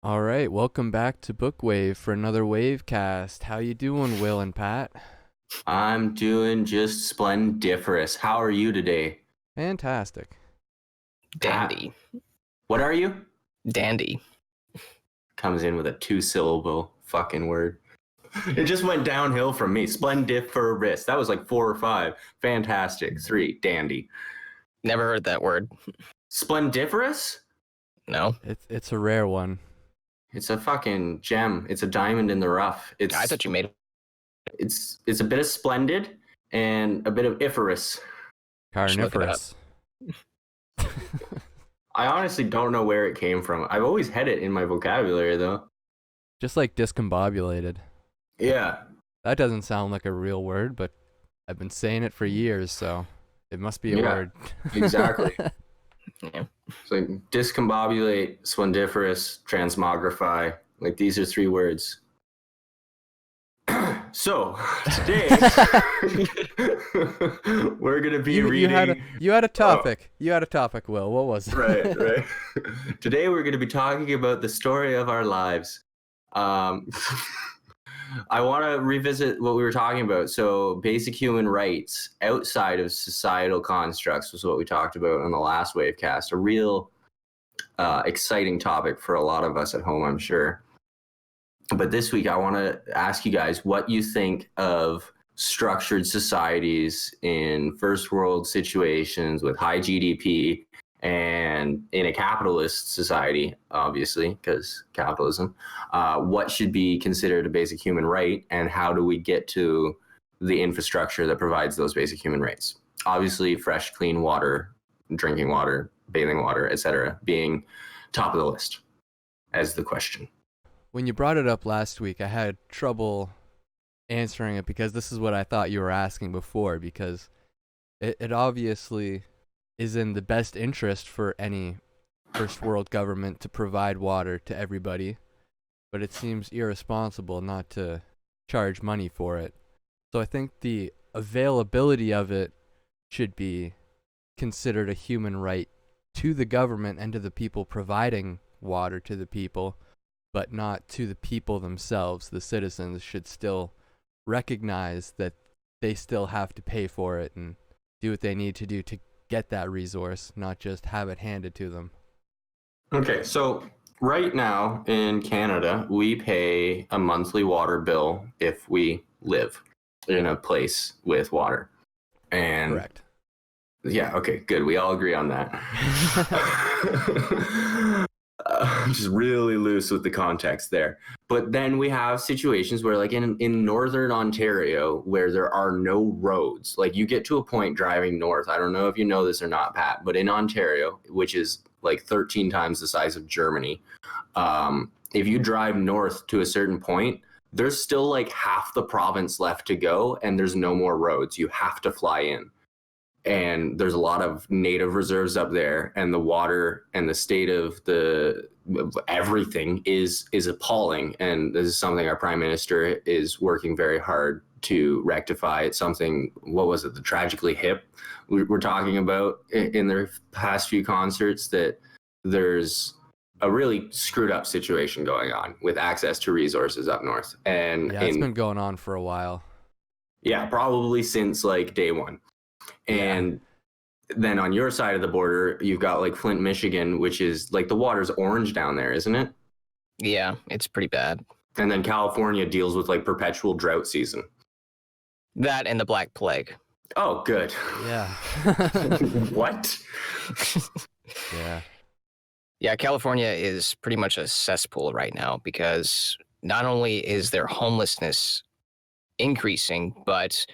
All right, welcome back to Bookwave for another Wavecast. How you doing, Will and Pat? I'm doing just splendiferous. How are you today, Fantastic. Pat? Dandy. What are you? Dandy. Comes in with a two-syllable fucking word. It just went downhill from me. Splendiferous. That was like 4 or 5. Fantastic. 3. Dandy. Never heard that word. Splendiferous? No. It's a rare one. It's a fucking gem. It's a diamond in the rough. I thought you made it. It's a bit of splendid and a bit of iferous. Carnivorous. I honestly don't know where it came from. I've always had it in my vocabulary though. Just like discombobulated. Yeah. That doesn't sound like a real word, but I've been saying it for years, so it must be a Yeah, word. Exactly. Yeah. So discombobulate, splendiferous, transmogrify. Like these are 3 words. So today we're gonna be reading. You had a topic. You had a topic, Will. What was it? Right. Today we're gonna be talking about the story of our lives. I want to revisit what we were talking about. So basic human rights outside of societal constructs was what we talked about in the last Wavecast. A real exciting topic for a lot of us at home, I'm sure. But this week, I want to ask you guys what you think of structured societies in first world situations with high GDP and in a capitalist society, obviously, because capitalism. What should be considered a basic human right, and how do we get to the infrastructure that provides those basic human rights? Obviously, fresh, clean water, drinking water, bathing water, etc., being top of the list as the question. When you brought it up last week, I had trouble answering it because this is what I thought you were asking before, because it obviously is in the best interest for any first world government to provide water to everybody, but it seems irresponsible not to charge money for it. So I think the availability of it should be considered a human right to the government and to the people providing water to the people, but not to the people themselves. The citizens should still recognize that they still have to pay for it and do what they need to do to get that resource, not just have it handed to them. Okay, so right now in Canada, we pay a monthly water bill if we live in a place with water. And Correct. Yeah, okay, good. We all agree on that. Just really loose with the context there. But then we have situations where, like in northern Ontario, where there are no roads. Like you get to a point driving north. I don't know if you know this or not, Pat, but in Ontario, which is like 13 times the size of Germany, if you drive north to a certain point, there's still like half the province left to go, and there's no more roads. You have to fly in. And there's a lot of native reserves up there, and the water and the state of everything is appalling. And this is something our prime minister is working very hard to rectify. It's something, what was it, the Tragically Hip we're talking about in their past few concerts, that there's a really screwed up situation going on with access to resources up north. And yeah, it's been going on for a while. Yeah, probably since like day one. And then on your side of the border, you've got like Flint, Michigan, which is like the water's orange down there, isn't it? Yeah, it's pretty bad. And then California deals with like perpetual drought season. That and the Black Plague. Oh, good. Yeah. What? Yeah. Yeah, California is pretty much a cesspool right now because not only is their homelessness increasing, but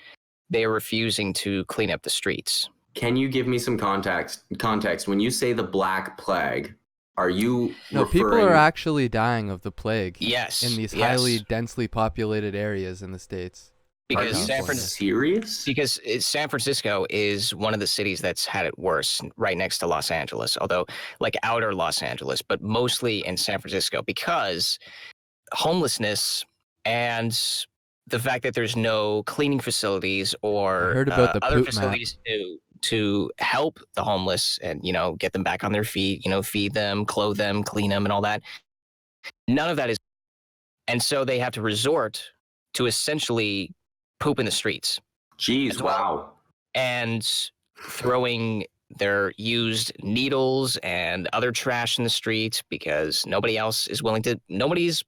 they are refusing to clean up the streets. Can you give me some context? When you say the Black Plague, are you people are actually dying of the plague. Yes. In these highly densely populated areas in the States. Because San Francisco is one of the cities that's had it worse, right next to Los Angeles, although like outer Los Angeles, but mostly in San Francisco, because homelessness and the fact that there's no cleaning facilities or heard about the other poop facilities to help the homeless and, get them back on their feet, feed them, clothe them, clean them and all that. None of that is, and so they have to resort to essentially poop in the streets Jeez, as well. wow. And throwing their used needles and other trash in the street because nobody else is willing to. Nobody's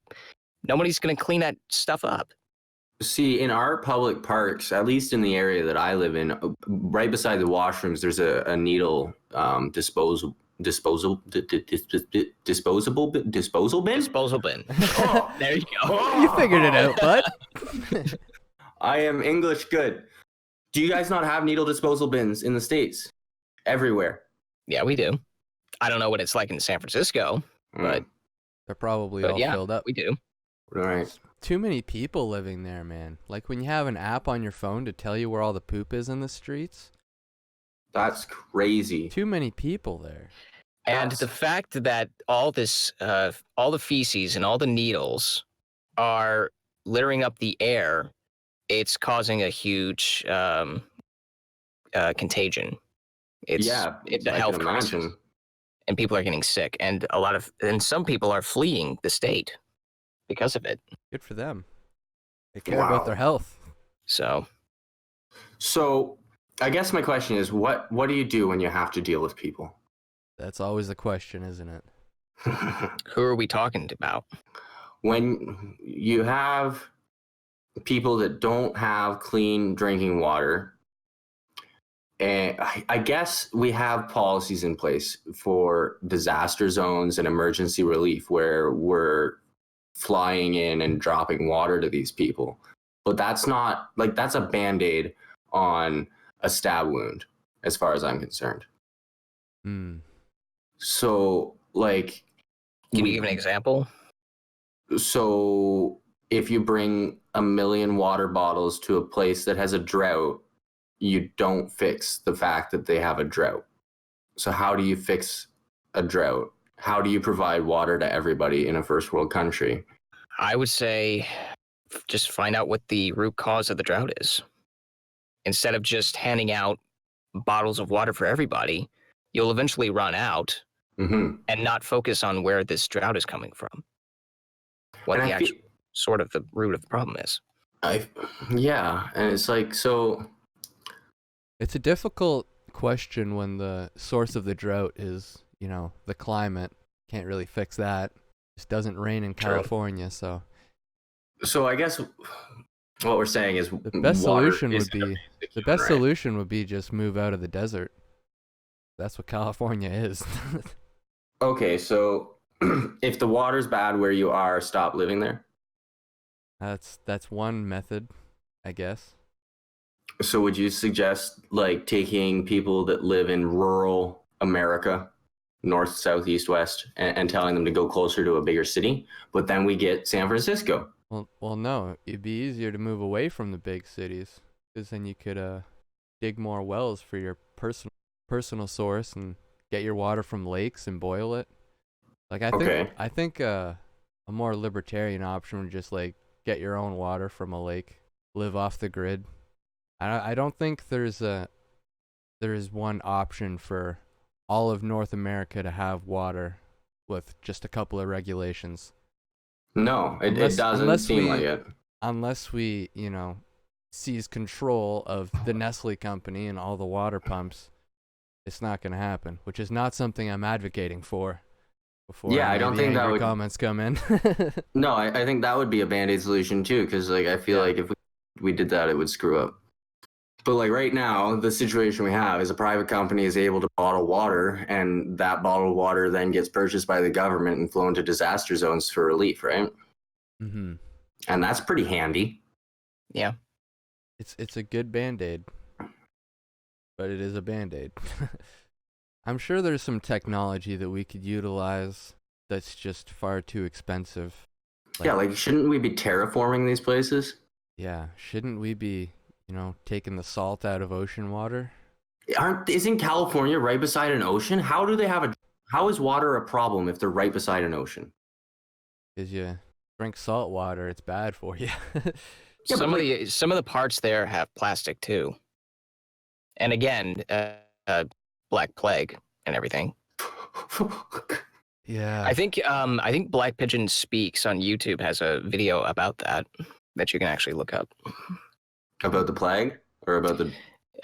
going to clean that stuff up. See, in our public parks, at least in the area that I live in, right beside the washrooms, there's a needle disposal bin. Disposal bin. Oh. There you go. You figured it out, bud. I am English good. Do you guys not have needle disposal bins in the States? Everywhere. Yeah, we do. I don't know what it's like in San Francisco, but They're probably all yeah, filled up. we do. All right. Too many people living there, man. Like when you have an app on your phone to tell you where all the poop is in the streets. That's crazy. Too many people there. And the fact that all this, all the feces and all the needles are littering up the air, it's causing a huge contagion. It's a health crisis, and people are getting sick, and some people are fleeing the state because of it. Good for them. They care about their health. So I guess my question is, what do you do when you have to deal with people? That's always the question, isn't it? who are we talking about? When you have people that don't have clean drinking water, and I guess we have policies in place for disaster zones and emergency relief where we're flying in and dropping water to these people. But that's not, like, that's a Band-Aid on a stab wound, as far as I'm concerned. So, like... Can you give an example? So, if you bring 1 million water bottles to a place that has a drought, you don't fix the fact that they have a drought. So how do you fix a drought? How do you provide water to everybody in a first world country? I would say just find out what the root cause of the drought is. Instead of just handing out bottles of water for everybody, you'll eventually run out and not focus on where this drought is coming from. What the actual sort of the root of the problem is. Yeah, and it's like, so... It's a difficult question when the source of the drought is, the climate. Can't really fix that. It just doesn't rain in California, so... So I guess what we're saying is the best solution would be just move out of the desert. That's what California is. Okay, so if the water's bad where you are, stop living there? That's one method, I guess. So would you suggest, like, taking people that live in rural America, north, south, east, west, and telling them to go closer to a bigger city? But then we get San Francisco. Well, no. It'd be easier to move away from the big cities, because then you could dig more wells for your personal source and get your water from lakes and boil it. Like I think a more libertarian option would just like get your own water from a lake, live off the grid. I don't think there is one option for all of North America to have water with just a couple of regulations. No, it doesn't seem like it. Unless we, seize control of the Nestle company and all the water pumps, it's not going to happen, which is not something I'm advocating for. I don't think that would... comments come in. No, I think that would be a Band-Aid solution too, because like I feel like if we did that, it would screw up. But like right now, the situation we have is a private company is able to bottle water, and that bottled water then gets purchased by the government and flown to disaster zones for relief, right? Mm-hmm. And that's pretty handy. Yeah. It's a good Band-Aid, but it is a Band-Aid. I'm sure there's some technology that we could utilize that's just far too expensive. Like shouldn't we be terraforming these places? Yeah, shouldn't we be, taking the salt out of ocean water? Isn't California right beside an ocean? How is water a problem if they're right beside an ocean? Because you drink salt water, it's bad for you. Some of the parts there have plastic too. And again, Black Plague and everything. Yeah. I think Black Pigeon Speaks on YouTube has a video about that you can actually look up About the plague or about the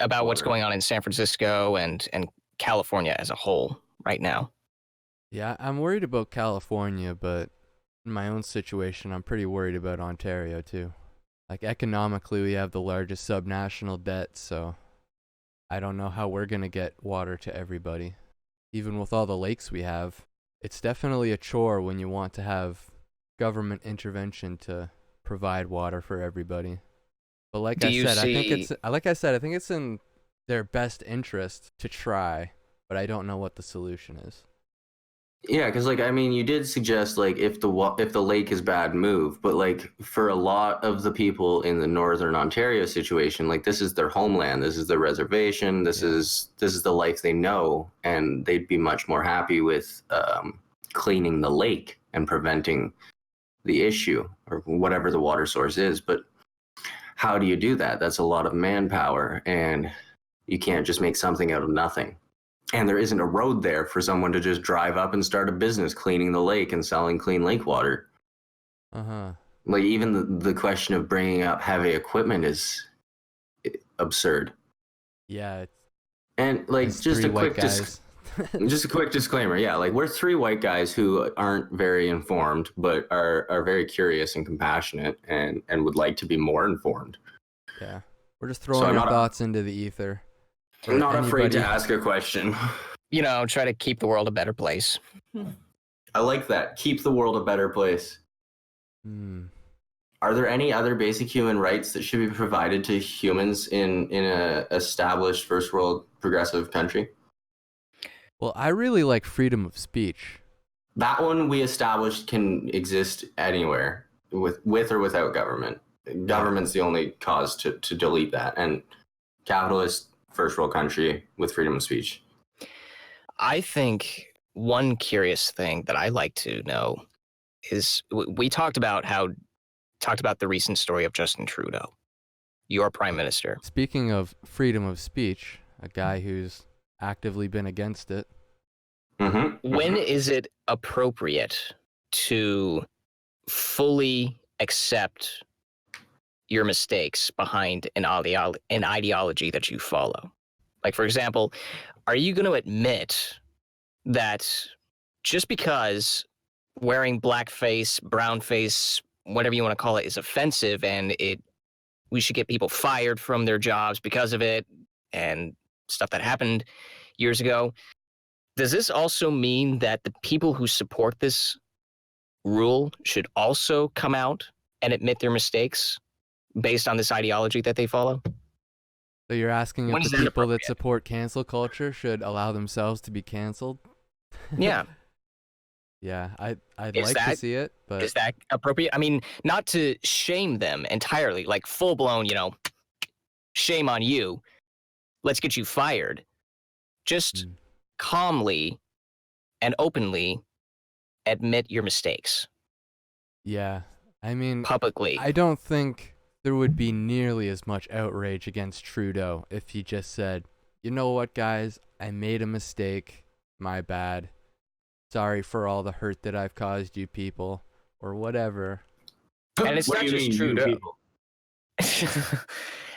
about what's water? going on in San Francisco and California as a whole right now. Yeah, I'm worried about California, but in my own situation, I'm pretty worried about Ontario too. Like economically, we have the largest subnational debt, so I don't know how we're going to get water to everybody. Even with all the lakes we have, it's definitely a chore when you want to have government intervention to provide water for everybody. But like Do I you said, see? I think it's in their best interest to try, but I don't know what the solution is. Yeah, because like I mean, you did suggest like if the lake is bad, move. But like for a lot of the people in the northern Ontario situation, like this is their homeland, this is their reservation, Yeah. this is the life they know, and they'd be much more happy with cleaning the lake and preventing the issue or whatever the water source is. But how do you do that? That's a lot of manpower, and you can't just make something out of nothing. And there isn't a road there for someone to just drive up and start a business cleaning the lake and selling clean lake water. Uh-huh. Like even the question of bringing up heavy equipment is absurd. Yeah, And like it's three white guys. just a quick disclaimer. Yeah, like we're three white guys who aren't very informed, but are very curious and compassionate and would like to be more informed. Yeah. We're just So throwing I'm our not thoughts into the ether. I'm not afraid to anybody- ask a question. Try to keep the world a better place. I like that. Keep the world a better place. Hmm. Are there any other basic human rights that should be provided to humans in a established first world progressive country? Well, I really like freedom of speech. That one we established can exist anywhere with or without government. Government's the only cause to delete that. And capitalist first world country with freedom of speech. I think one curious thing that I like to know is we talked about the recent story of Justin Trudeau, your prime minister. Speaking of freedom of speech, a guy who's actively been against it. Mm-hmm. When is it appropriate to fully accept your mistakes behind an ideology that you follow? Like, for example, are you going to admit that just because wearing blackface, brownface, whatever you want to call it, is offensive and we should get people fired from their jobs because of it and stuff that happened years ago? Does this also mean that the people who support this rule should also come out and admit their mistakes based on this ideology that they follow? So you're asking When if is the that people that appropriate? support cancel culture should allow themselves to be canceled? Yeah. Yeah, I'd Is like to that- see it, but Is that appropriate? I mean, not to shame them entirely, like full blown, shame on you. Let's get you fired. Just calmly and openly admit your mistakes yeah. I mean, publicly. I don't think there would be nearly as much outrage against Trudeau if he just said, "You know what, guys? I made a mistake. My bad. Sorry for all the hurt that I've caused you people," or whatever. And it's What not do you just mean, you Trudeau. people?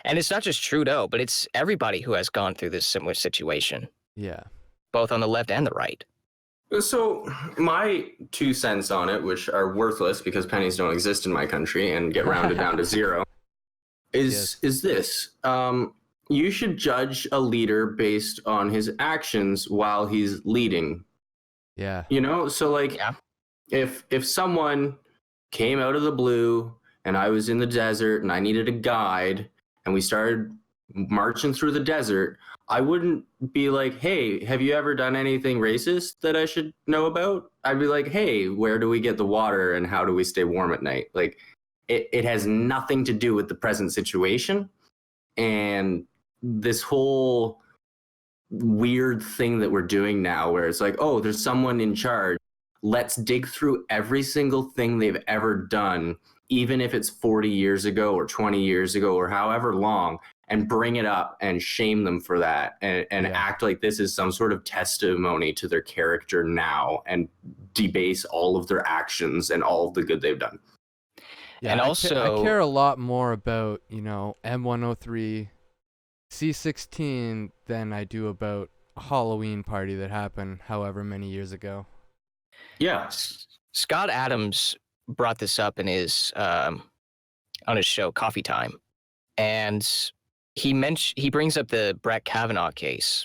And it's not just Trudeau, but it's everybody who has gone through this similar situation, Yeah. both on the left and the right. So my 2 cents on it, which are worthless because pennies don't exist in my country and get rounded down to zero, is this: you should judge a leader based on his actions while he's leading. Yeah. So like, Yeah. if someone came out of the blue and I was in the desert and I needed a guide and we started marching through the desert, I wouldn't be like, "Hey, have you ever done anything racist that I should know about?" I'd be like, "Hey, where do we get the water and how do we stay warm at night?" Like it has nothing to do with the present situation. And this whole weird thing that we're doing now where it's like, oh, there's someone in charge. Let's dig through every single thing they've ever done, even if it's 40 years ago or 20 years ago or however long, and bring it up and shame them for that and Yeah. act like this is some sort of testimony to their character now and debase all of their actions and all of the good they've done. Yeah, And I also, care a lot more about, M103, C16 than I do about a Halloween party that happened however many years ago. Yeah. Scott Adams brought this up in his on his show Coffee Time, and he brings up the Brett Kavanaugh case,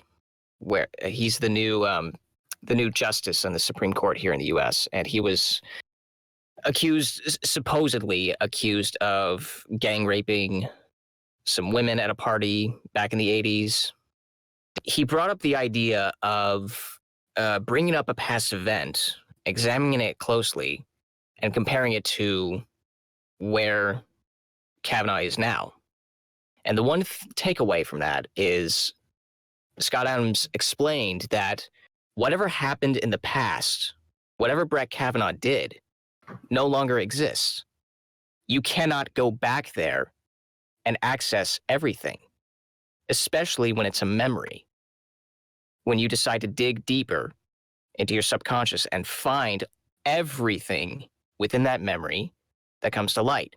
where he's the new justice on the Supreme Court here in the U.S., and he was supposedly accused of gang raping some women at a party back in the 80s. He brought up the idea of bringing up a past event, examining it closely, and comparing it to where Kavanaugh is now. And the one takeaway from that is Scott Adams explained that whatever happened in the past, whatever Brett Kavanaugh did, no longer exists. You cannot go back there and access everything, especially when it's a memory. When you decide to dig deeper into your subconscious and find everything within that memory that comes to light.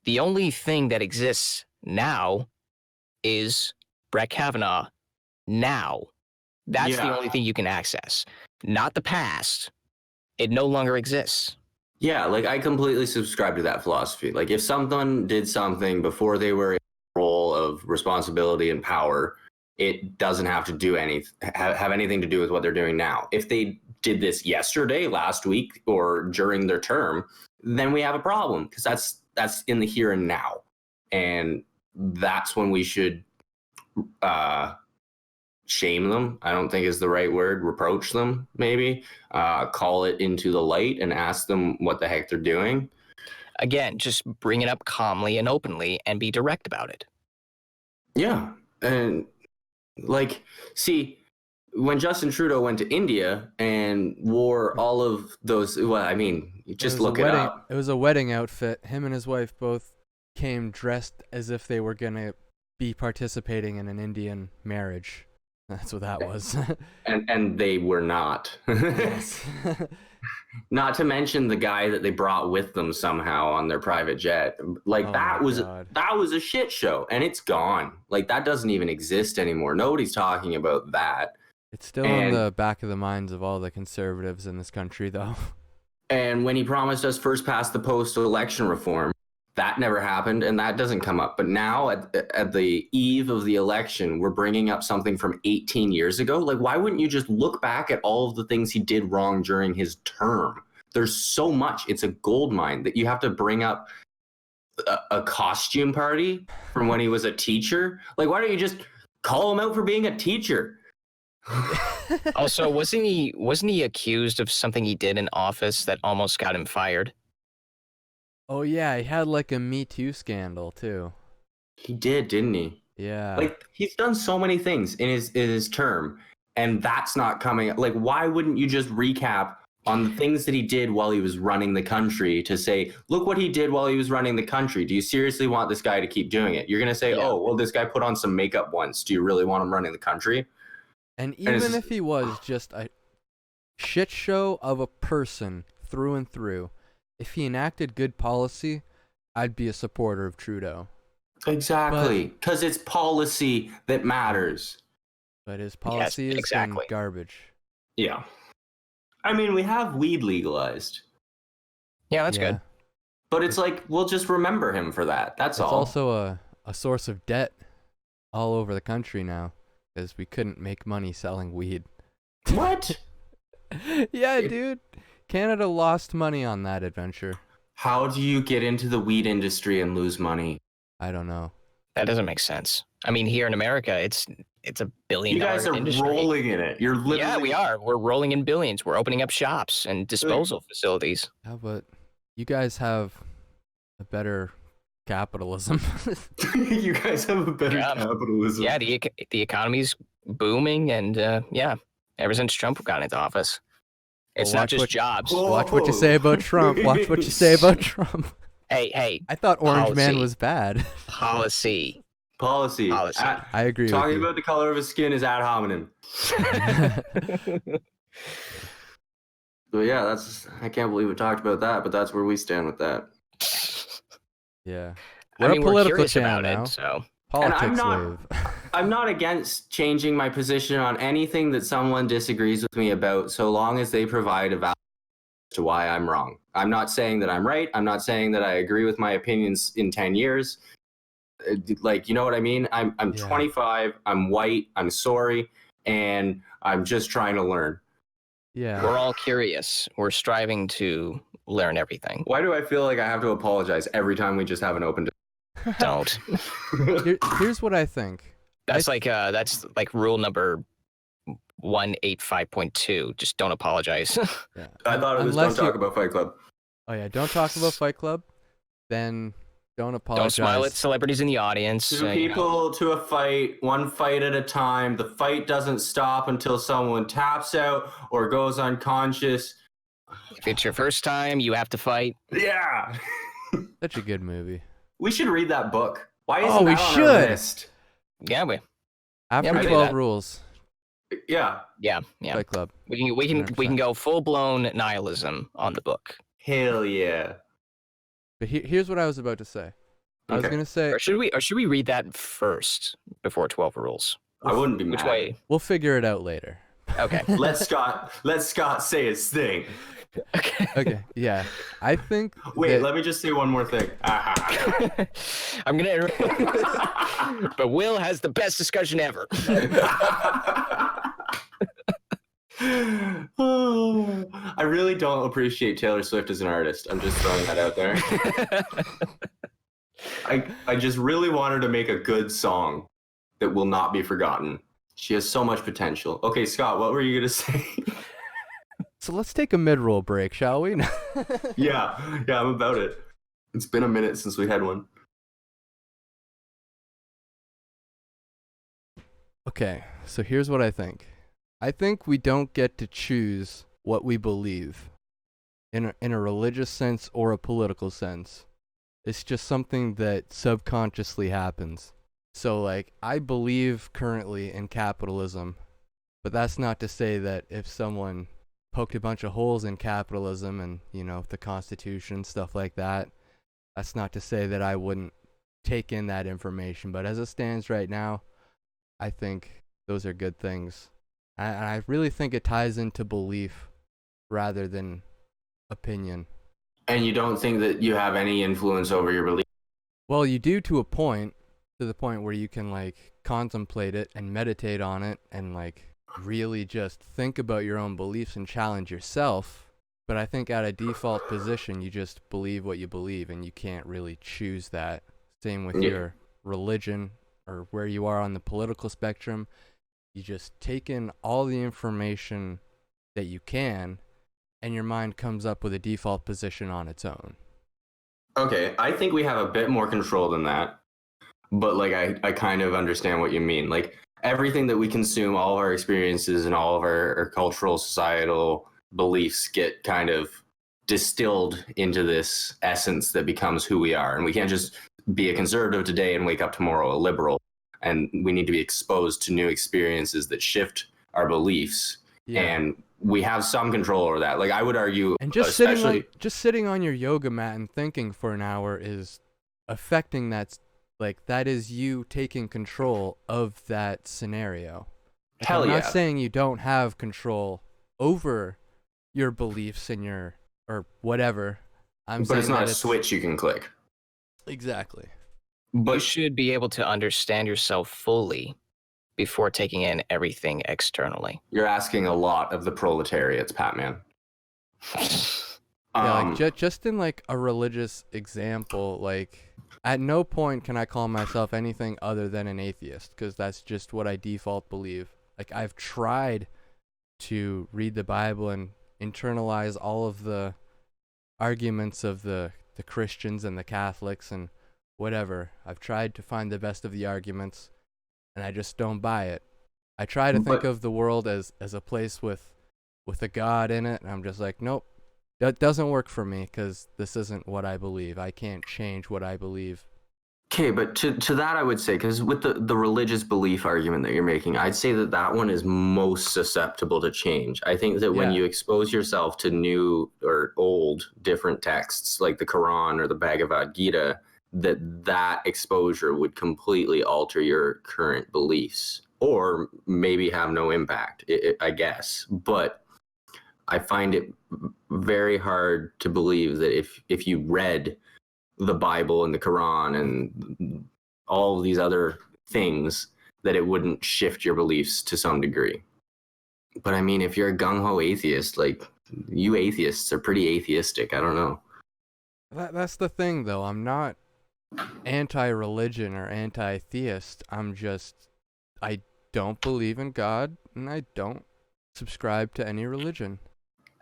The only thing that exists now is Brett Kavanaugh now. That's the only thing you can access, not the past. It no longer exists. Yeah, like I completely subscribe to that philosophy. Like if someone did something before they were in a role of responsibility and power, it doesn't have to have anything to do with what they're doing now. If they did this yesterday, last week, or during their term, then we have a problem because that's in the here and now. And that's when we should shame them. I don't think is the right word. Reproach them, maybe. Call it into the light and ask them what the heck they're doing. Again, just bring it up calmly and openly and be direct about it. Yeah. And see, when Justin Trudeau went to India and wore all of those, just look it up. It was a wedding outfit. Him and his wife both came dressed as if they were going to be participating in an Indian marriage. That's what that was. and they were not. Yes. Not to mention the guy that they brought with them somehow on their private jet. That was a shit show, and it's gone. Like that doesn't even exist anymore. Nobody's talking about that. It's still in the back of the minds of all the conservatives in this country, though. And when he promised us first past the post election reform, that never happened, and that doesn't come up. But now, at the eve of the election, we're bringing up something from 18 years ago. Like, why wouldn't you just look back at all of the things he did wrong during his term? There's so much. It's a gold mine that you have to bring up a costume party from when he was a teacher. Like, why don't you just call him out for being a teacher? Also, wasn't he accused of something he did in office that almost got him fired? Oh yeah, he had like a Me Too scandal too. He did, didn't he? Yeah. Like he's done so many things in his term, and that's not coming. Like, why wouldn't you just recap on the things that he did while he was running the country to say, look what he did while he was running the country. Do you seriously want this guy to keep doing it? You're gonna say, oh, well, this guy put on some makeup once. Do you really want him running the country? And even if he was just a shit show of a person through and through, if he enacted good policy, I'd be a supporter of Trudeau. Exactly, because it's policy that matters. But his policy is garbage. Yeah. I mean, we have weed legalized. Yeah, that's good. But it's like, we'll just remember him for that. That's all. It's also a source of debt all over the country now, because we couldn't make money selling weed. What? Yeah, dude. Canada lost money on that adventure. How do you get into the weed industry and lose money? I don't know. That doesn't make sense. I mean, here in America, it's $1 billion industry. You guys are rolling in it. You're literally... Yeah, we are. We're rolling in billions. We're opening up shops and disposal facilities. Yeah, but you guys have a better capitalism. You guys have a better capitalism. Yeah, the economy's booming, and ever since Trump got into office. It's not just jobs. Watch what you say about Trump. Watch what you say about Trump. Hey. I thought Orange Man was bad. Policy. Policy. Policy. I agree with Talking you. about the color of his skin is ad hominem. But yeah, I can't believe we talked about that, but that's where we stand with that. Yeah. I mean, a we're political curious channel about now. it, so Politics wave. I'm not against changing my position on anything that someone disagrees with me about, so long as they provide a valid to why I'm wrong. I'm not saying that I'm right. I'm not saying that I agree with my opinions in 10 years. Like, you know what I mean? I'm Yeah. 25. I'm white. I'm sorry, and I'm just trying to learn. Yeah. we're all curious. We're striving to learn everything. Why do I feel like I have to apologize every time we just have an open? Don't. Here's what I think. That's like rule number 185.2. Just don't apologize. Yeah. I thought it was don't talk about Fight Club. Oh yeah, don't talk about Fight Club. Then don't apologize. Don't smile at celebrities in the audience. Two people to a fight, one fight at a time. The fight doesn't stop until someone taps out or goes unconscious. If it's your first time, you have to fight. Yeah. Such a good movie. We should read that book. Why isn't Oh, we that on should. our list? Yeah, After we do 12 that. rules. Yeah. yeah. Fight Club. We 100%. can go full blown nihilism on the book. Hell yeah. But here's what I was about to say. I was Okay. gonna say Or should we read that first before 12 rules? I wouldn't be Which mad. way? we'll figure it out later. Okay. Let Scott say his thing. Okay. Okay. Yeah. I think. Wait, that- let me just say one more thing. I'm gonna. But Will has the best discussion ever. I really don't appreciate Taylor Swift as an artist. I'm just throwing that out there. I just really want her to make a good song that will not be forgotten. She has so much potential. Okay, Scott, what were you gonna say? So let's take a mid-roll break, shall we? yeah, I'm about it. It's been a minute since we had one. Okay. So here's what I think. I think we don't get to choose what we believe in a religious sense or a political sense. It's just something that subconsciously happens. So like I believe currently in capitalism, but that's not to say that if someone poked a bunch of holes in capitalism and, you know, the Constitution, stuff like that, that's not to say that I wouldn't take in that information. But as it stands right now, I think those are good things. And I really think it ties into belief rather than opinion. And you don't think that you have any influence over your belief? Well, you do to the point where you can like contemplate it and meditate on it and like really just think about your own beliefs and challenge yourself. But I think at a default position, you just believe what you believe and you can't really choose that. Same with your religion or where you are on the political spectrum. You just take in all the information that you can and your mind comes up with a default position on its own. Okay, I think we have a bit more control than that. But like I kind of understand what you mean. Like everything that we consume, all of our experiences and all of our cultural, societal beliefs get kind of distilled into this essence that becomes who we are. And we can't just be a conservative today and wake up tomorrow a liberal. And we need to be exposed to new experiences that shift our beliefs. Yeah. And we have some control over that. Like I would argue, And just sitting on your yoga mat and thinking for an hour is affecting that. Like that is you taking control of that scenario. Like, hell I'm yeah. not saying you don't have control over your beliefs and your or whatever. But it's not a switch you can click. Exactly. You But should be able to understand yourself fully before taking in everything externally. you're asking a lot of the proletariats, PatMan. Yeah, like just in like a religious example, like at no point can I call myself anything other than an atheist because that's just what I default believe. Like I've tried to read the Bible and internalize all of the arguments of the Christians and the Catholics and whatever. I've tried to find the best of the arguments and I just don't buy it. I try to think of the world as a place with a God in it and I'm just like, nope. That doesn't work for me because this isn't what I believe. I can't change what I believe. Okay, but to that I would say, because with the religious belief argument that you're making, I'd say that that one is most susceptible to change. I think that when Yeah. you expose yourself to new or old different texts like the Quran or the Bhagavad Gita, that exposure would completely alter your current beliefs, or maybe have no impact, I guess. But I find it very hard to believe that if you read the Bible and the Quran and all of these other things, that it wouldn't shift your beliefs to some degree. But I mean, if you're a gung ho atheist, like you atheists are pretty atheistic. I don't know. That's the thing, though. I'm not anti-religion or anti-theist. I don't believe in God, and I don't subscribe to any religion.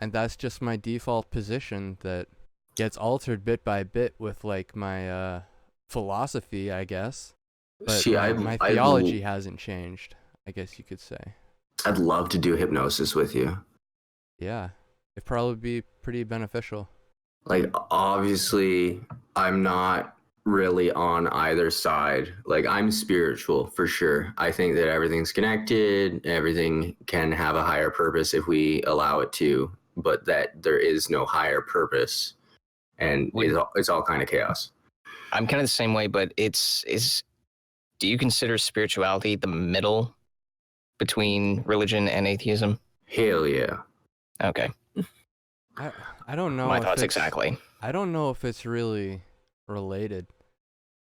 And that's just my default position that gets altered bit by bit with like my philosophy, I guess. But See, my theology hasn't changed, I guess you could say. I'd love to do hypnosis with you. Yeah, it'd probably be pretty beneficial. Like, obviously, I'm not really on either side. Like, I'm spiritual for sure. I think that everything's connected, everything can have a higher purpose if we allow it to, but that there is no higher purpose, and it's all kind of chaos. I'm kind of the same way, but do you consider spirituality the middle between religion and atheism? Hell yeah. Okay. I don't know. My thoughts exactly. I don't know if it's really related.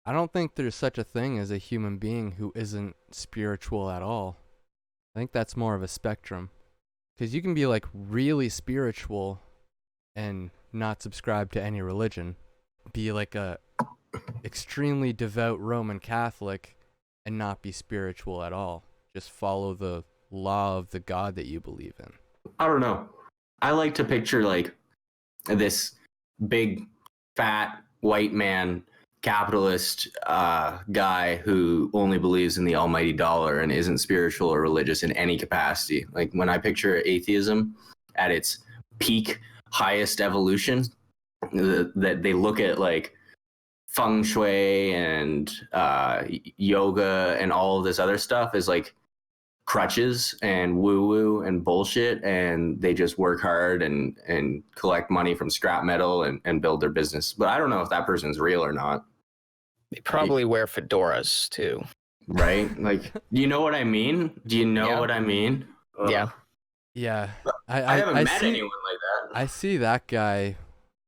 I don't think there's such a thing as a human being who isn't spiritual at all. I think that's more of a spectrum. Because you can be like really spiritual and not subscribe to any religion. Be like a extremely devout Roman Catholic and not be spiritual at all. Just follow the law of the God that you believe in. I don't know. I like to picture like this big, fat, white man, capitalist guy who only believes in the almighty dollar and isn't spiritual or religious in any capacity. Like when I picture atheism at its peak, highest evolution, that they look at like feng shui and yoga and all of this other stuff as like crutches and woo-woo and bullshit, and they just work hard and collect money from scrap metal and build their business. But I don't know if that person's real or not. They probably wear fedoras too. Right? Like, do you know what I mean? Do you know Yeah. what I mean? Yeah. Yeah. I haven't met see, anyone like that. I see that guy.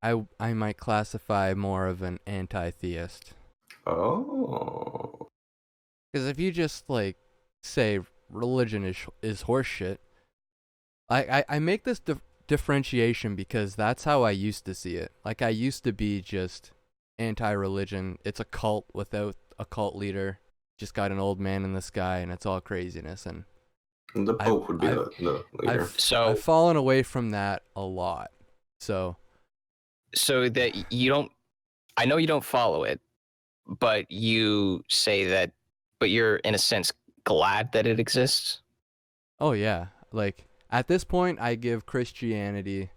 I might classify more of an anti-theist. Oh. Because if you just like say religion is horseshit, I make this differentiation because that's how I used to see it. Like I used to be just anti-religion. It's a cult without a cult leader. Just got an old man in the sky, and it's all craziness. And The Pope would be the leader. I've fallen away from that a lot. So that you don't, I know you don't follow it, but you say that, but you're in a sense glad that it exists. oh yeah, like at this point, I give Christianity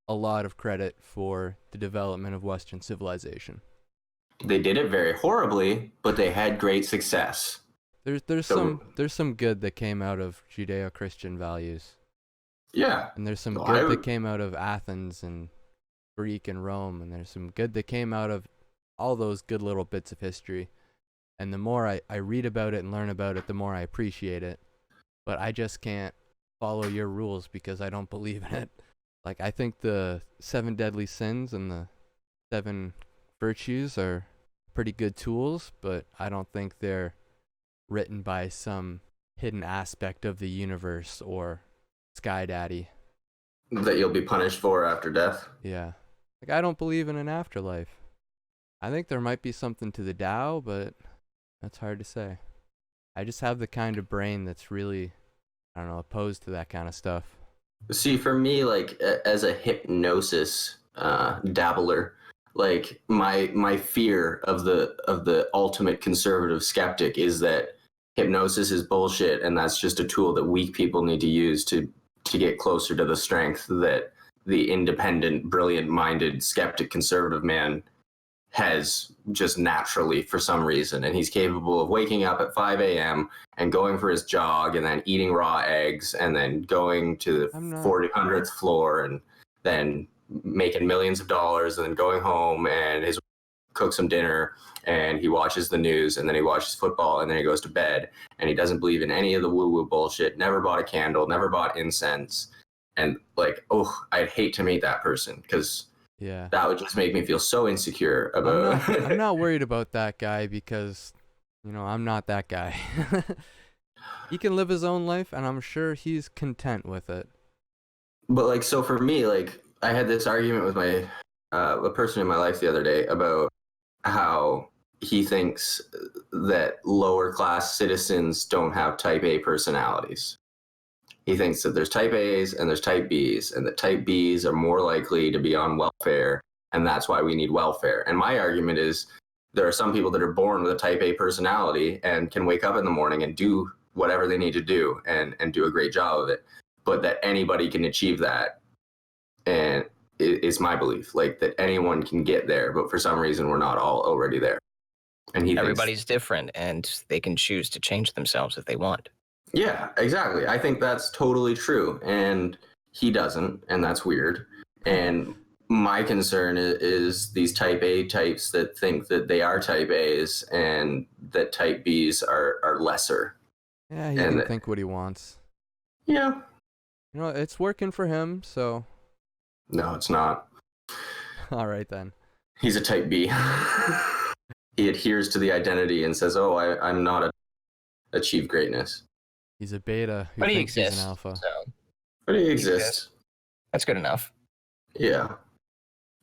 a lot of credit for the development of Western civilization. They did it very horribly, but they had great success. There's So- some good that came out of Judeo-Christian values, Yeah. and there's some No, good I that would- came out of Athens and Greek and Rome, and there's some good that came out of all those good little bits of history. And the more I read about it and learn about it, the more I appreciate it. But I just can't follow your rules because I don't believe in it. Like I think the 7 deadly sins and the 7 virtues are pretty good tools, but I don't think they're written by some hidden aspect of the universe or Sky Daddy. That you'll be punished for after death. Yeah. Like I don't believe in an afterlife. I think there might be something to the Tao, but that's hard to say. I just have the kind of brain that's really, I don't know, opposed to that kind of stuff. See, for me, like as a hypnosis dabbler, like my fear of the ultimate conservative skeptic is that hypnosis is bullshit, and that's just a tool that weak people need to use to get closer to the strength that the independent, brilliant-minded, skeptic, conservative man has just naturally for some reason, and he's capable of waking up at 5 a.m. and going for his jog and then eating raw eggs and then going to the 400th floor and then making millions of dollars and then going home and his cooks him dinner and he watches the news and then he watches football and then he goes to bed and he doesn't believe in any of the woo-woo bullshit, never bought a candle, never bought incense. And like, oh, I'd hate to meet that person because that would just make me feel so insecure about I'm not worried about that guy because, you know, I'm not that guy. He can live his own life and I'm sure he's content with it. But like, so for me, like, I had this argument with my a person in my life the other day about how he thinks that lower class citizens don't have type A personalities. He thinks that there's type A's and there's type B's, and that type B's are more likely to be on welfare, and that's why we need welfare. And my argument is there are some people that are born with a type A personality and can wake up in the morning and do whatever they need to do and do a great job of it, but that anybody can achieve that. And it's my belief, like, that anyone can get there, but for some reason we're not all already there. And everybody's different, and they can choose to change themselves if they want. Yeah, exactly. I think that's totally true. And he doesn't, and that's weird. And my concern is these type A types that think that they are type A's and that type B's are lesser. Yeah, he can think what he wants. Yeah. You know, it's working for him, so. No, it's not. All right, then. He's a type B. He adheres to the identity and says, oh, I'm not achieve greatness. He's a beta who but thinks he exists, he's an alpha. So but he exists. That's good enough. Yeah.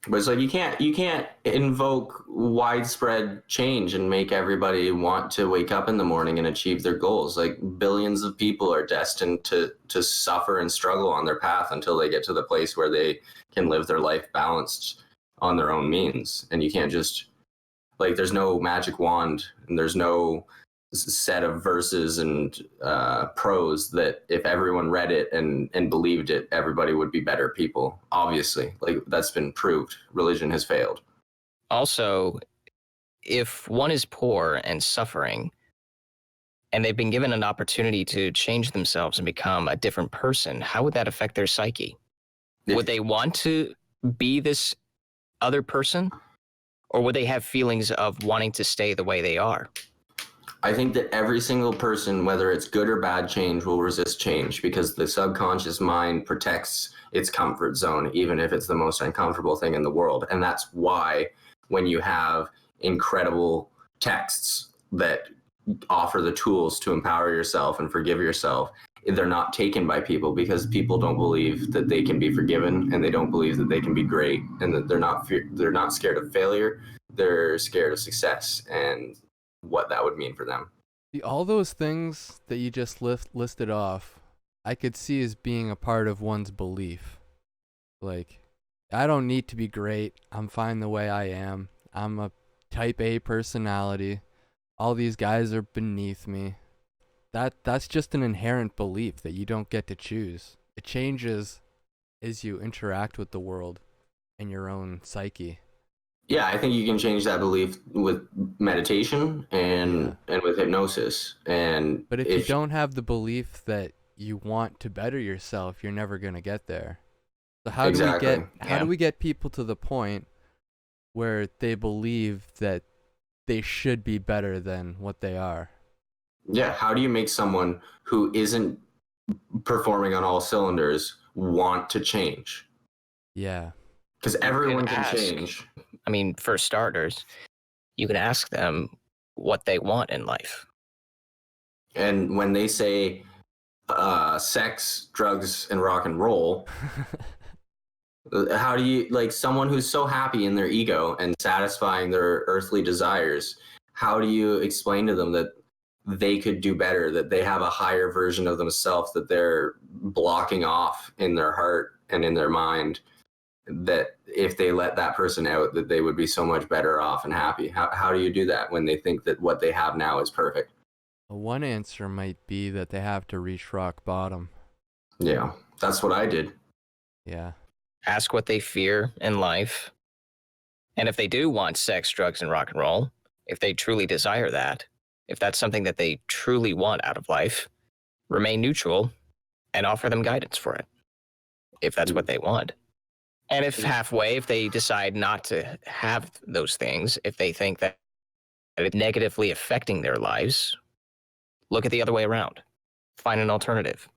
But it's like you can't invoke widespread change and make everybody want to wake up in the morning and achieve their goals. Like billions of people are destined to suffer and struggle on their path until they get to the place where they can live their life balanced on their own means. And you can't just, like, there's no magic wand and there's no set of verses and prose that if everyone read it and believed it, everybody would be better people. Obviously, like, that's been proved. Religion has failed. Also, if one is poor and suffering and they've been given an opportunity to change themselves and become a different person, how would that affect their psyche? Would they want to be this other person, or would they have feelings of wanting to stay the way they are? I think that every single person, whether it's good or bad change, will resist change because the subconscious mind protects its comfort zone, even if it's the most uncomfortable thing in the world. And that's why when you have incredible texts that offer the tools to empower yourself and forgive yourself, they're not taken by people because people don't believe that they can be forgiven and they don't believe that they can be great and that they're not scared of failure. They're scared of success and what that would mean for them. All those things that you just listed off, I could see as being a part of one's belief. Like, I don't need to be great. I'm fine the way I am. I'm a type A personality. All these guys are beneath me. That's just an inherent belief that you don't get to choose. It changes as you interact with the world and your own psyche. Yeah, I think you can change that belief with meditation and with hypnosis. But if you don't have the belief that you want to better yourself, you're never going to get there. So how do we get people to the point where they believe that they should be better than what they are? Yeah, how do you make someone who isn't performing on all cylinders want to change? Yeah. Because everyone can change. I mean, for starters, you can ask them what they want in life. And when they say sex, drugs, and rock and roll, how do you, like, someone who's so happy in their ego and satisfying their earthly desires, how do you explain to them that they could do better, that they have a higher version of themselves that they're blocking off in their heart and in their mind, that if they let that person out, that they would be so much better off and happy? How do you do that when they think that what they have now is perfect? Well, one answer might be that they have to reach rock bottom. Yeah, that's what I did. Yeah. Ask what they fear in life And if they do want sex, drugs, and rock and roll, if they truly desire that, if that's something that they truly want out of life, remain neutral and offer them guidance for it, if that's what they want. And if halfway, if they decide not to have those things, if they think that it's negatively affecting their lives, look at the other way around. Find an alternative.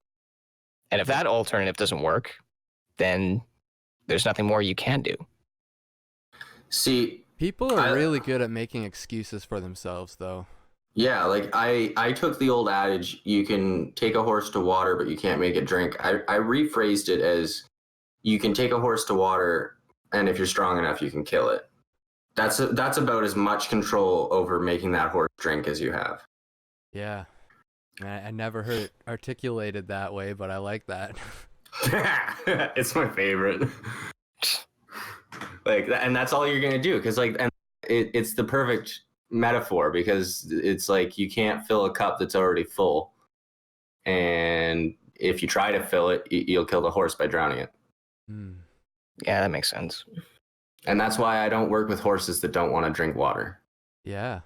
And if that alternative doesn't work, then there's nothing more you can do. See, People are really good at making excuses for themselves, though. yeah, like I took the old adage, you can take a horse to water, but you can't make it drink. I rephrased it as, you can take a horse to water, and if you're strong enough, you can kill it. That's about as much control over making that horse drink as you have. Yeah. I never heard it articulated that way, but I like that. It's my favorite. Like, and that's all you're gonna do, because like, and it's the perfect metaphor, because it's like you can't fill a cup that's already full, and if you try to fill it, you'll kill the horse by drowning it. Yeah, that makes sense. And that's why I don't work with horses that don't want to drink water. Yeah.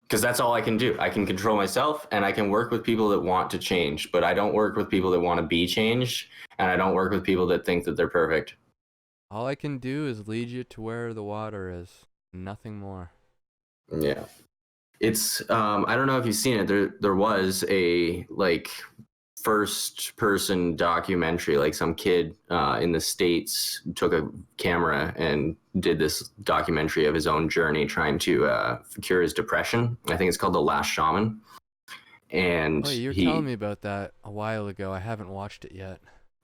Because that's all I can do. I can control myself, and I can work with people that want to change, but I don't work with people that want to be changed, and I don't work with people that think that they're perfect. All I can do is lead you to where the water is. Nothing more. Yeah. It's I don't know if you've seen it. There was a like first person documentary, like some kid in the States took a camera and did this documentary of his own journey trying to cure his depression. I think it's called The Last Shaman. And Oh, you were telling me about that a while ago. I haven't watched it yet.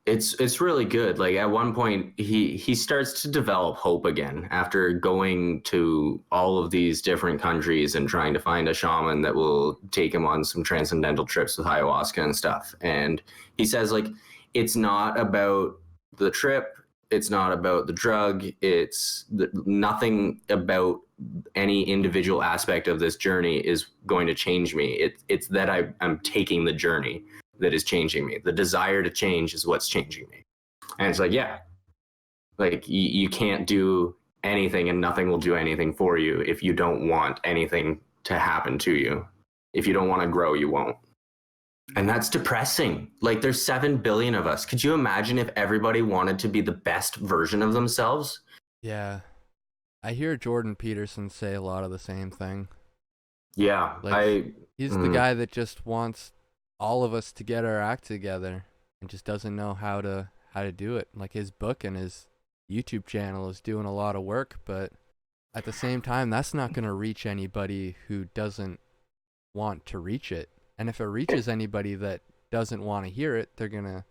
it's really good. Like at one point he starts to develop hope again after going to all of these different countries and trying to find a shaman that will take him on some transcendental trips with ayahuasca and stuff. And he says, like, it's not about the trip, it's not about the drug, nothing about any individual aspect of this journey is going to change me. It's that I'm taking the journey that is changing me. The desire to change is what's changing me. And it's like, yeah, like you can't do anything, and nothing will do anything for you if you don't want anything to happen to you. If you don't want to grow, you won't. And that's depressing. Like, there's 7 billion of us. Could you imagine if everybody wanted to be the best version of themselves? Yeah. I hear Jordan Peterson say a lot of the same thing. Yeah. Like, he's the guy that just wants all of us to get our act together and just doesn't know how to do it. Like, his book and his YouTube channel is doing a lot of work, but at the same time, that's not going to reach anybody who doesn't want to reach it. And if it reaches anybody that doesn't want to hear it, they're going to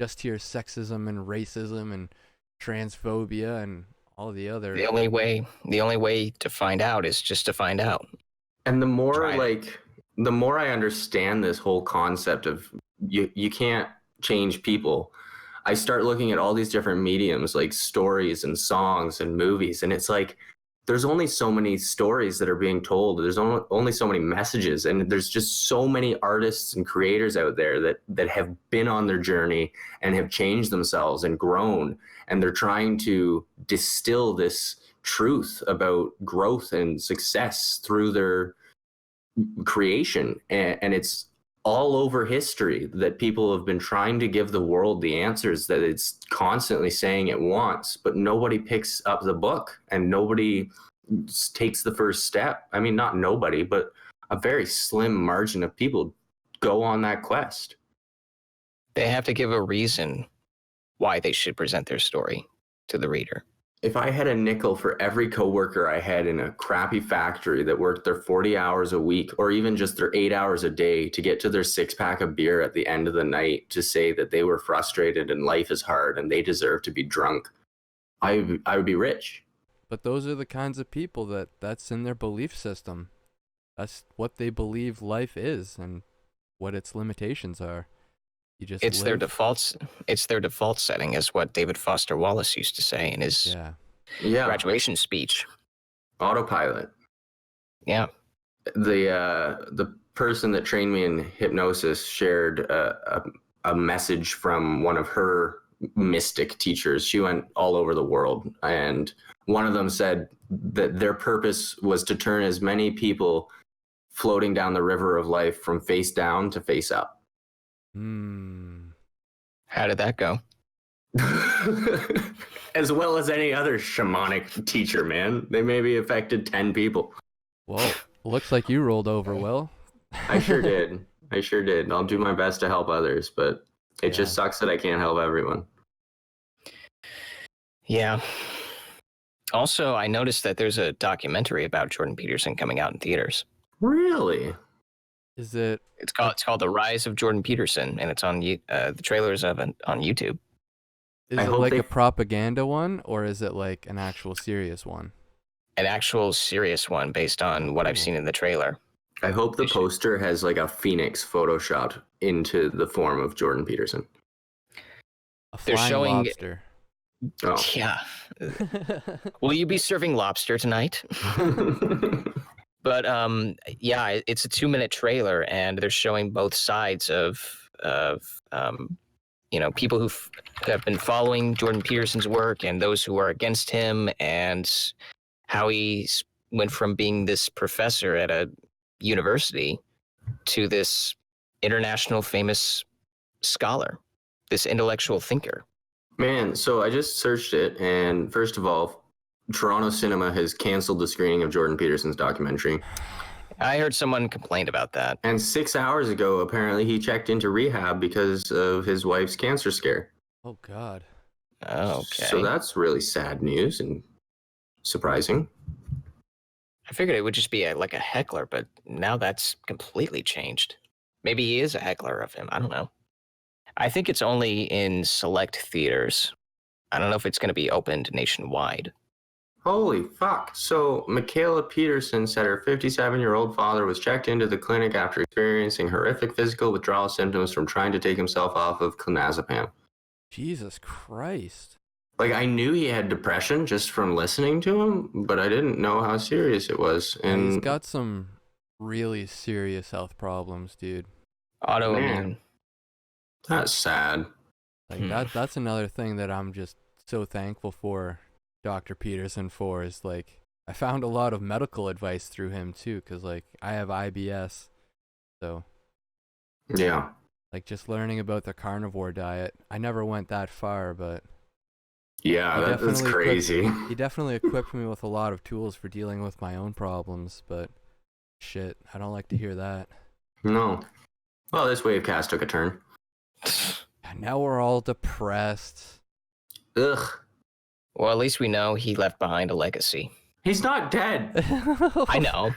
just hear sexism and racism and transphobia and all the other. The only way to find out is just to find out. And the more I understand this whole concept of you can't change people, I start looking at all these different mediums, like stories and songs and movies, and it's like there's only so many stories that are being told. There's only so many messages, and there's just so many artists and creators out there that have been on their journey and have changed themselves and grown, and they're trying to distill this truth about growth and success through their creation. And it's all over history that people have been trying to give the world the answers that it's constantly saying it wants, but nobody picks up the book and nobody takes the first step. I mean, not nobody, but a very slim margin of people go on that quest. They have to give a reason why they should present their story to the reader. If I had a nickel for every coworker I had in a crappy factory that worked their 40 hours a week, or even just their 8 hours a day to get to their 6-pack of beer at the end of the night to say that they were frustrated and life is hard and they deserve to be drunk, I would be rich. But those are the kinds of people that's in their belief system. That's what they believe life is and what its limitations are. It's their default setting, is what David Foster Wallace used to say in his graduation speech. Autopilot. Yeah. The person that trained me in hypnosis shared a message from one of her mystic teachers. She went all over the world, and one of them said that their purpose was to turn as many people floating down the river of life from face down to face up. How did that go? As well as any other shamanic teacher, man. They maybe affected 10 people. Well, looks like you rolled over, Will. I sure did. I'll do my best to help others, but it just sucks that I can't help everyone. Yeah. Also, I noticed that there's a documentary about Jordan Peterson coming out in theaters. Really? Is it? It's called The Rise of Jordan Peterson, and it's on the trailers of it on YouTube. Is it like a propaganda one, or is it like an actual serious one? An actual serious one based on what I've seen in the trailer. I hope the poster has like a phoenix photoshopped into the form of Jordan Peterson. They're showing lobster. Oh. Yeah. Will you be serving lobster tonight? But yeah, it's a 2-minute trailer, and they're showing both sides of people who have been following Jordan Peterson's work and those who are against him, and how he went from being this professor at a university to this international famous scholar, this intellectual thinker. Man, so I just searched it, and first of all, Toronto Cinema has canceled the screening of Jordan Peterson's documentary. I heard someone complained about that. And 6 hours ago, apparently, he checked into rehab because of his wife's cancer scare. Oh, God. Okay. So that's really sad news and surprising. I figured it would just be like a heckler, but now that's completely changed. Maybe he is a heckler of him. I don't know. I think it's only in select theaters. I don't know if it's going to be opened nationwide. Holy fuck. So Michaela Peterson said her 57-year-old father was checked into the clinic after experiencing horrific physical withdrawal symptoms from trying to take himself off of clonazepam. Jesus Christ. Like, I knew he had depression just from listening to him, but I didn't know how serious it was. And he's got some really serious health problems, dude. Autoimmune. Man, that's sad. Like that's another thing that I'm just so thankful for Dr. Peterson for, is like I found a lot of medical advice through him too, because like I have IBS, so yeah, like just learning about the carnivore diet. I never went that far, but yeah, that's crazy. He definitely equipped me with a lot of tools for dealing with my own problems, but shit, I don't like to hear that. No. Well, this wavecast took a turn. Now we're all depressed. Ugh. Well, at least we know he left behind a legacy. He's not dead. I know.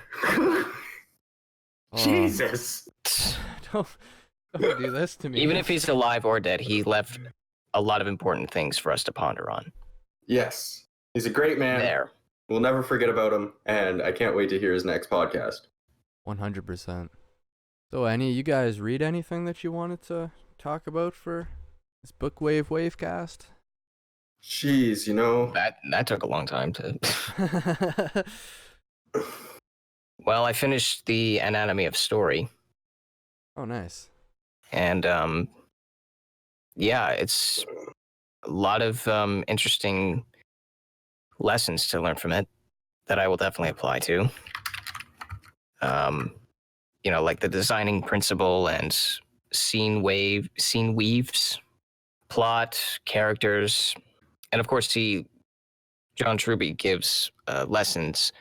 Jesus. Don't do this to me. Even if he's alive or dead, he left a lot of important things for us to ponder on. Yes. He's a great man. There. We'll never forget about him, and I can't wait to hear his next podcast. 100%. So, any of you guys read anything that you wanted to talk about for this Wavecast? Jeez, you know. That took a long time to... Well, I finished The Anatomy of Story. Oh, nice. And, yeah, it's a lot of interesting lessons to learn from it that I will definitely apply to. Like the designing principle and scene weaves, plot, characters, and of course, John Truby gives lessons.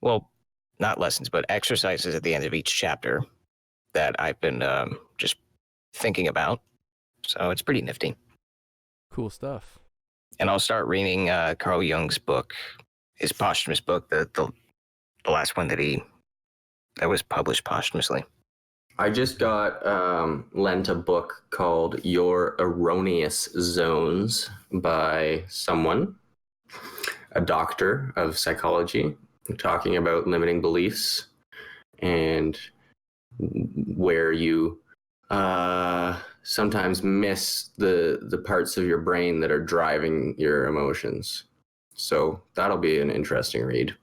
Well, not lessons, but exercises at the end of each chapter that I've been just thinking about. So it's pretty nifty. Cool stuff. And I'll start reading Carl Jung's book, his posthumous book, the last one that was published posthumously. I just got lent a book called Your Erroneous Zones by someone, a doctor of psychology, talking about limiting beliefs and where you sometimes miss the parts of your brain that are driving your emotions. So that'll be an interesting read.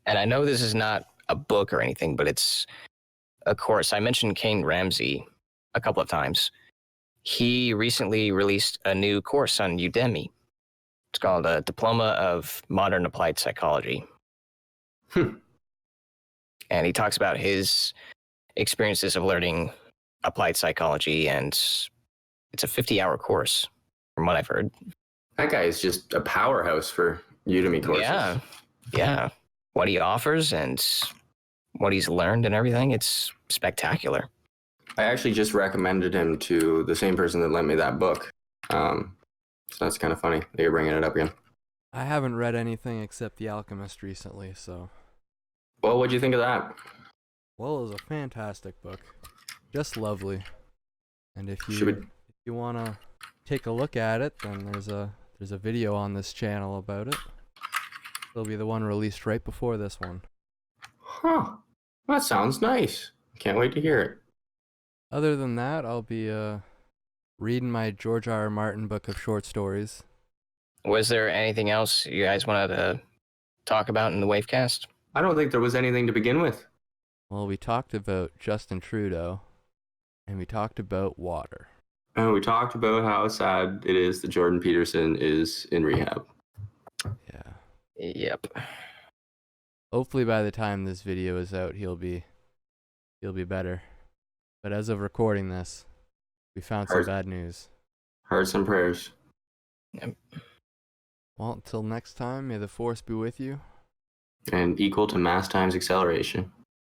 And I know this is not a book or anything, but it's a course. I mentioned Kane Ramsey a couple of times, he recently released a new course on Udemy. It's called a Diploma of Modern Applied Psychology. Hmm. And he talks about his experiences of learning applied psychology, and it's a 50-hour course, from what I've heard. That guy is just a powerhouse for Udemy courses. Yeah, yeah. What he offers and what he's learned and everything, it's spectacular. I actually just recommended him to the same person that lent me that book. So that's kind of funny that you're bringing it up again. I haven't read anything except The Alchemist recently, so. Well, what'd you think of that? Well, it was a fantastic book. Just lovely. And if Should we- you wanna take a look at it, then there's a video on this channel about it. It'll be the one released right before this one. Huh. That sounds nice. Can't wait to hear it. Other than that, I'll be reading my George R. R. Martin book of short stories. Was there anything else you guys wanted to talk about in the Wavecast? I don't think there was anything to begin with. Well, we talked about Justin Trudeau, and we talked about water. And we talked about how sad it is that Jordan Peterson is in rehab. Yeah. Yep. Hopefully by the time this video is out, he'll be better. But as of recording this, we found some bad news. Hearts and prayers. Yep. Well, until next time, may the force be with you. And equal to mass times acceleration.